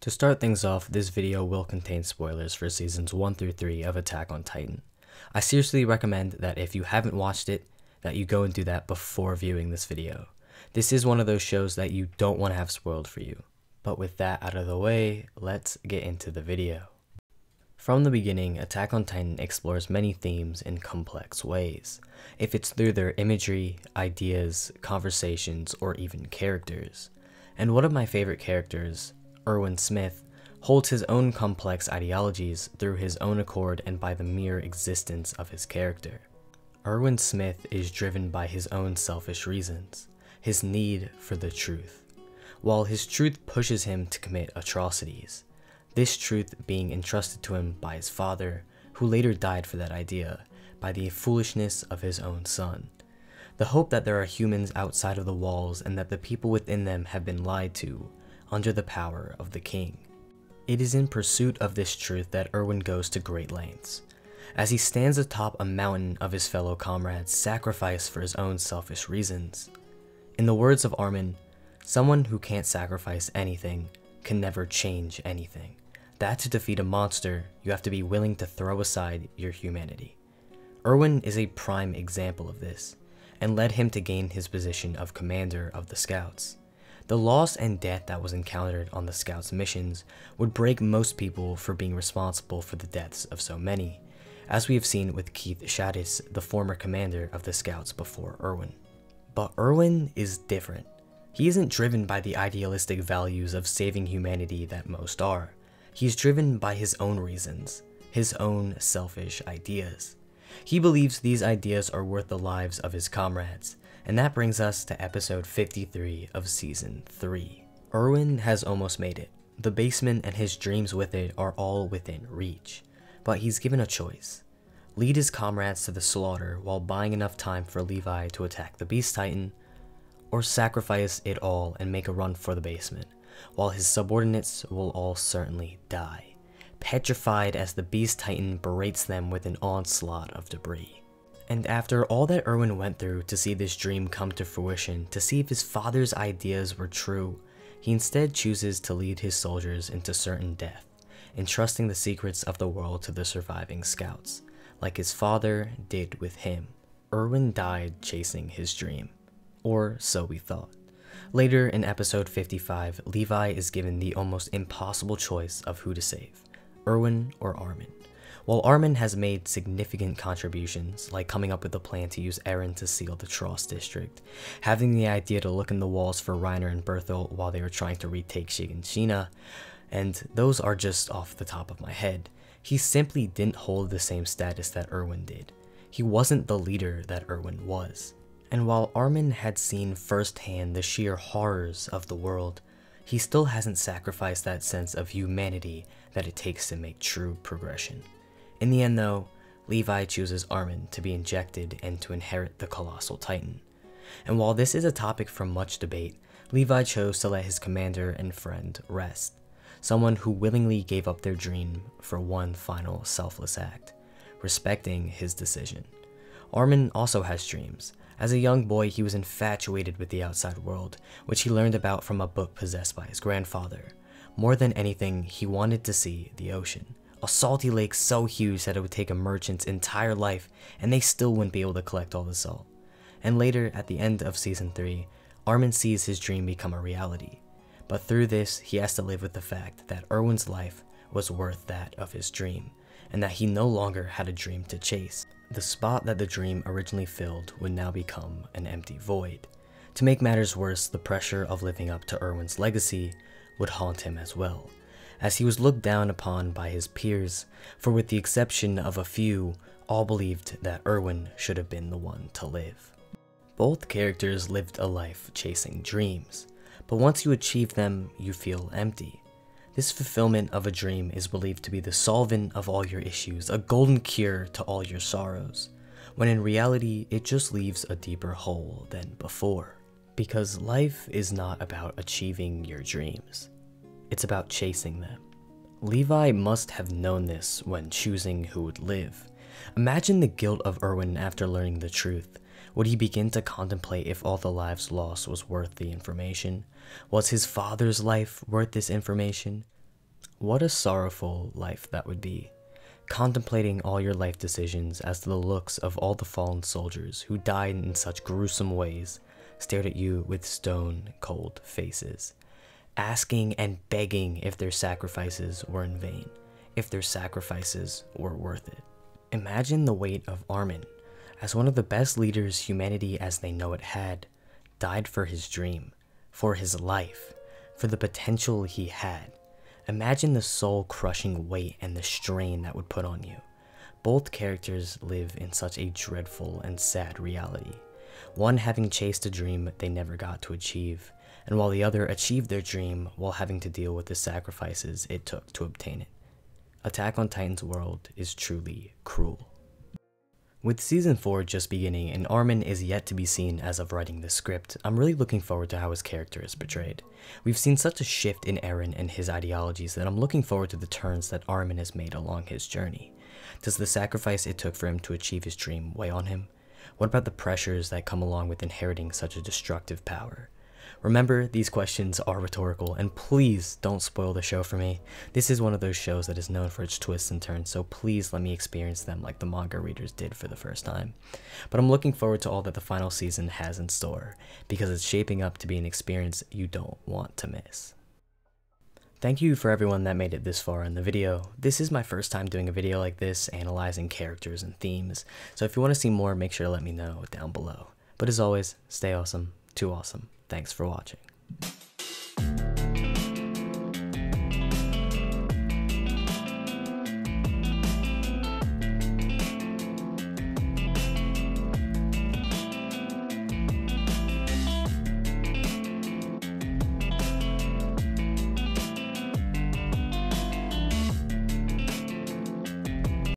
To start things off, this video will contain spoilers for seasons 1 through 3 of Attack on Titan. I seriously recommend that if you haven't watched it, that you go and do that before viewing this video. This is one of those shows that you don't want to have spoiled for you. But with that out of the way, let's get into the video. From the beginning, Attack on Titan explores many themes in complex ways, if it's through their imagery, ideas, conversations, or even characters. And one of my favorite characters, Erwin Smith, holds his own complex ideologies through his own accord and by the mere existence of his character. Erwin Smith is driven by his own selfish reasons, his need for the truth, while his truth pushes him to commit atrocities, this truth being entrusted to him by his father, who later died for that idea, by the foolishness of his own son. The hope that there are humans outside of the walls and that the people within them have been lied to, under the power of the king. It is in pursuit of this truth that Erwin goes to great lengths, as he stands atop a mountain of his fellow comrades sacrificed for his own selfish reasons. In the words of Armin, someone who can't sacrifice anything can never change anything. That to defeat a monster, you have to be willing to throw aside your humanity. Erwin is a prime example of this, and led him to gain his position of commander of the scouts. The loss and death that was encountered on the scouts' missions would break most people for being responsible for the deaths of so many, as we have seen with Keith Shadis, the former commander of the scouts before Erwin. But Erwin is different. He isn't driven by the idealistic values of saving humanity that most are. He's driven by his own reasons, his own selfish ideas. He believes these ideas are worth the lives of his comrades, and that brings us to episode 53 of season 3. Erwin has almost made it. The basement and his dreams with it are all within reach, but he's given a choice. Lead his comrades to the slaughter while buying enough time for Levi to attack the Beast Titan, or sacrifice it all and make a run for the basement, while his subordinates will all certainly die, petrified as the Beast Titan berates them with an onslaught of debris. And after all that Erwin went through to see this dream come to fruition, to see if his father's ideas were true, he instead chooses to lead his soldiers into certain death, entrusting the secrets of the world to the surviving scouts, like his father did with him. Erwin died chasing his dream, or so we thought. Later in episode 55, Levi is given the almost impossible choice of who to save, Erwin or Armin. While Armin has made significant contributions, like coming up with a plan to use Eren to seal the Trost district, having the idea to look in the walls for Reiner and Berthold while they were trying to retake Shiganshina, and those are just off the top of my head, he simply didn't hold the same status that Erwin did. He wasn't the leader that Erwin was. And while Armin had seen firsthand the sheer horrors of the world, he still hasn't sacrificed that sense of humanity that it takes to make true progression. In the end though, Levi chooses Armin to be injected and to inherit the Colossal Titan. And while this is a topic for much debate, Levi chose to let his commander and friend rest, someone who willingly gave up their dream for one final selfless act, respecting his decision. Armin also has dreams. As a young boy, he was infatuated with the outside world, which he learned about from a book possessed by his grandfather. More than anything, he wanted to see the ocean. A salty lake so huge that it would take a merchant's entire life and they still wouldn't be able to collect all the salt. And later, at the end of season 3, Armin sees his dream become a reality. But through this, he has to live with the fact that Erwin's life was worth that of his dream, and that he no longer had a dream to chase. The spot that the dream originally filled would now become an empty void. To make matters worse, the pressure of living up to Erwin's legacy would haunt him as well, as he was looked down upon by his peers, for with the exception of a few, all believed that Erwin should have been the one to live. Both characters lived a life chasing dreams, but once you achieve them, you feel empty. This fulfillment of a dream is believed to be the solvent of all your issues, a golden cure to all your sorrows, when in reality, it just leaves a deeper hole than before. Because life is not about achieving your dreams. It's about chasing them. Levi must have known this when choosing who would live. Imagine the guilt of Erwin after learning the truth. Would he begin to contemplate if all the lives lost was worth the information? Was his father's life worth this information? What a sorrowful life that would be, contemplating all your life decisions as the looks of all the fallen soldiers who died in such gruesome ways stared at you with stone-cold faces, asking and begging if their sacrifices were in vain, if their sacrifices were worth it. Imagine the weight of Armin, as one of the best leaders humanity as they know it had, died for his dream, for his life, for the potential he had. Imagine the soul-crushing weight and the strain that would put on you. Both characters live in such a dreadful and sad reality, one having chased a dream they never got to achieve, and while the other achieved their dream while having to deal with the sacrifices it took to obtain it. Attack on Titan's world is truly cruel. With Season 4 just beginning and Armin is yet to be seen as of writing this script, I'm really looking forward to how his character is portrayed. We've seen such a shift in Eren and his ideologies that I'm looking forward to the turns that Armin has made along his journey. Does the sacrifice it took for him to achieve his dream weigh on him? What about the pressures that come along with inheriting such a destructive power? Remember, these questions are rhetorical, and please don't spoil the show for me. This is one of those shows that is known for its twists and turns, so please let me experience them like the manga readers did for the first time. But I'm looking forward to all that the final season has in store, because it's shaping up to be an experience you don't want to miss. Thank you for everyone that made it this far in the video. This is my first time doing a video like this, analyzing characters and themes, so if you want to see more, make sure to let me know down below. But as always, stay awesome, too awesome. Thanks for watching.